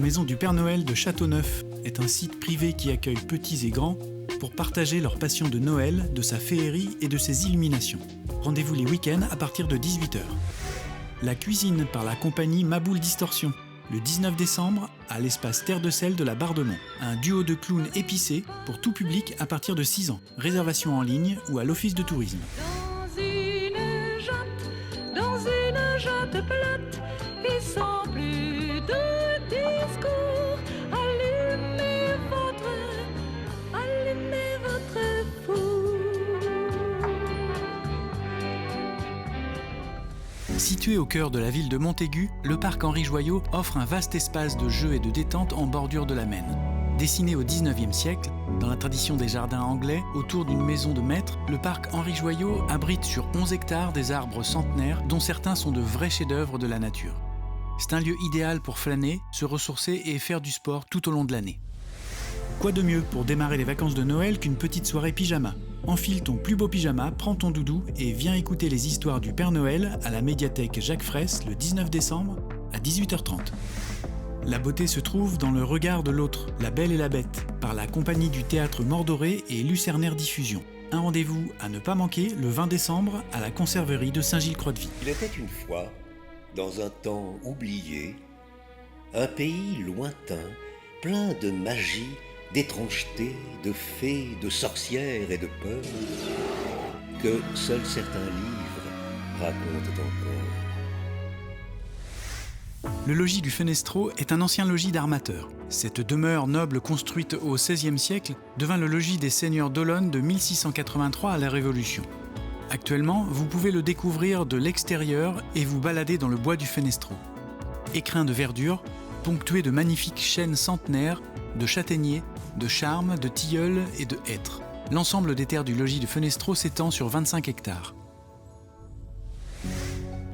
maison du Père Noël de Châteauneuf est un site privé qui accueille petits et grands pour partager leur passion de Noël, de sa féerie et de ses illuminations. Rendez-vous les week-ends à partir de 18h. La cuisine par la compagnie Maboule Distorsion, le 19 décembre à l'espace Terre de Sel de la Barre-de-Mont. Un duo de clowns épicés pour tout public à partir de 6 ans. Réservation en ligne ou à l'office de tourisme. Dans une jatte plate et sans plus de discours, allumez votre four. Situé au cœur de la ville de Montaigu, le parc Henri Joyaux offre un vaste espace de jeux et de détente en bordure de la Maine. Dessiné au XIXe siècle, dans la tradition des jardins anglais, autour d'une maison de maître, le parc Henri Joyaux abrite sur 11 hectares des arbres centenaires dont certains sont de vrais chefs-d'œuvre de la nature. C'est un lieu idéal pour flâner, se ressourcer et faire du sport tout au long de l'année. Quoi de mieux pour démarrer les vacances de Noël qu'une petite soirée pyjama ? Enfile ton plus beau pyjama, prends ton doudou et viens écouter les histoires du Père Noël à la médiathèque Jacques Fraisse le 19 décembre à 18h30. La beauté se trouve dans le regard de l'autre, La Belle et la Bête, par la compagnie du théâtre Mordoré et Lucernaire Diffusion. Un rendez-vous à ne pas manquer le 20 décembre à la conserverie de Saint-Gilles-Croix-de-Vie. Il était une fois, dans un temps oublié, un pays lointain, plein de magie, d'étrangeté, de fées, de sorcières et de peurs, que seuls certains livres racontent encore. Le logis du Fenestro est un ancien logis d'armateurs. Cette demeure noble construite au XVIe siècle devint le logis des seigneurs d'Olonne de 1683 à la Révolution. Actuellement, vous pouvez le découvrir de l'extérieur et vous balader dans le bois du Fenestro. Écrin de verdure, ponctué de magnifiques chênes centenaires, de châtaigniers, de charmes, de tilleuls et de hêtres. L'ensemble des terres du logis du Fenestro s'étend sur 25 hectares.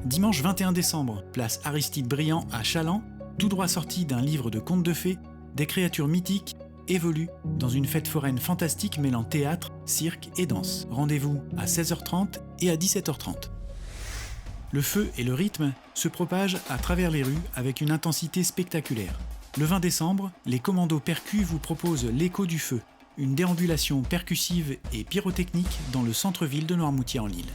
Dimanche 21 décembre, place Aristide Briand à Challans, tout droit sorti d'un livre de contes de fées, des créatures mythiques évoluent dans une fête foraine fantastique mêlant théâtre, cirque et danse. Rendez-vous à 16h30 et à 17h30. Le feu et le rythme se propagent à travers les rues avec une intensité spectaculaire. Le 20 décembre, les commandos percus vous proposent l'écho du feu, une déambulation percussive et pyrotechnique dans le centre-ville de Noirmoutier-en-l'Île.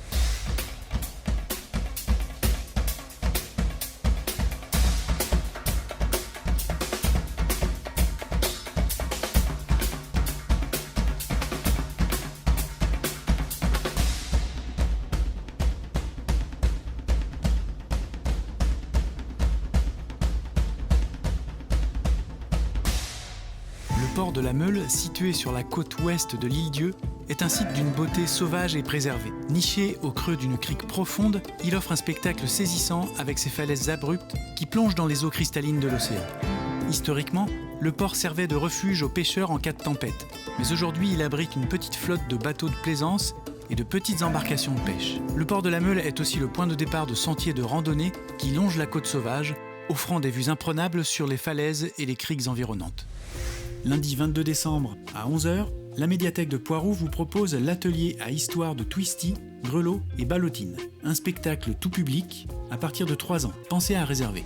Le port de la Meule, situé sur la côte ouest de l'Île-Dieu, est un site d'une beauté sauvage et préservée. Niché au creux d'une crique profonde, il offre un spectacle saisissant avec ses falaises abruptes qui plongent dans les eaux cristallines de l'océan. Historiquement, le port servait de refuge aux pêcheurs en cas de tempête, mais aujourd'hui il abrite une petite flotte de bateaux de plaisance et de petites embarcations de pêche. Le port de la Meule est aussi le point de départ de sentiers de randonnée qui longent la côte sauvage, offrant des vues imprenables sur les falaises et les criques environnantes. Lundi 22 décembre à 11h, la médiathèque de Poiroux vous propose l'atelier à histoire de Twisty, Grelot et Ballotine. Un spectacle tout public à partir de 3 ans. Pensez à réserver.